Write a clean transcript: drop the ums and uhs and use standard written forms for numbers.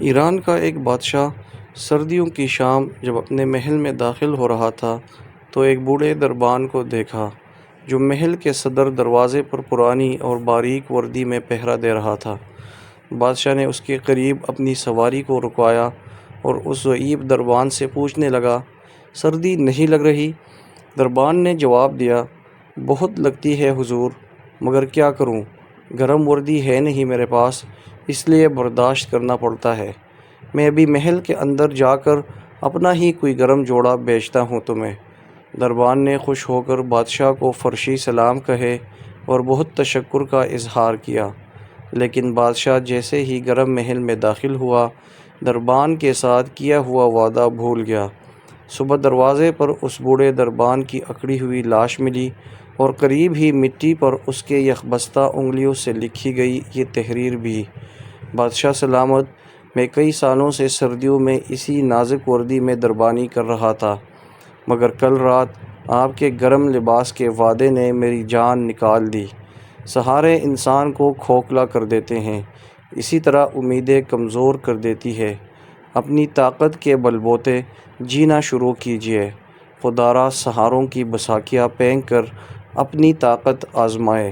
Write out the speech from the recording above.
ایران کا ایک بادشاہ سردیوں کی شام جب اپنے محل میں داخل ہو رہا تھا تو ایک بوڑھے دربان کو دیکھا جو محل کے صدر دروازے پر پرانی اور باریک وردی میں پہرا دے رہا تھا۔ بادشاہ نے اس کے قریب اپنی سواری کو رکوایا اور اس ضعیف دربان سے پوچھنے لگا، سردی نہیں لگ رہی؟ دربان نے جواب دیا، بہت لگتی ہے حضور، مگر کیا کروں، گرم وردی ہے نہیں میرے پاس، اس لیے برداشت کرنا پڑتا ہے۔ میں ابھی محل کے اندر جا کر اپنا ہی کوئی گرم جوڑا بیچتا ہوں تمہیں۔ دربان نے خوش ہو کر بادشاہ کو فرشی سلام کہے اور بہت تشکر کا اظہار کیا، لیکن بادشاہ جیسے ہی گرم محل میں داخل ہوا، دربان کے ساتھ کیا ہوا وعدہ بھول گیا۔ صبح دروازے پر اس بوڑھے دربان کی اکڑی ہوئی لاش ملی اور قریب ہی مٹی پر اس کے یخبستہ انگلیوں سے لکھی گئی یہ تحریر بھی، بادشاہ سلامت، میں کئی سالوں سے سردیوں میں اسی نازک وردی میں دربانی کر رہا تھا، مگر کل رات آپ کے گرم لباس کے وعدے نے میری جان نکال دی۔ سہارے انسان کو کھوکھلا کر دیتے ہیں، اسی طرح امیدیں کمزور کر دیتی ہے۔ اپنی طاقت کے بل بوتے جینا شروع کیجیے، خدا را سہاروں کی بساکیاں پھینک کر اپنی طاقت آزمائے۔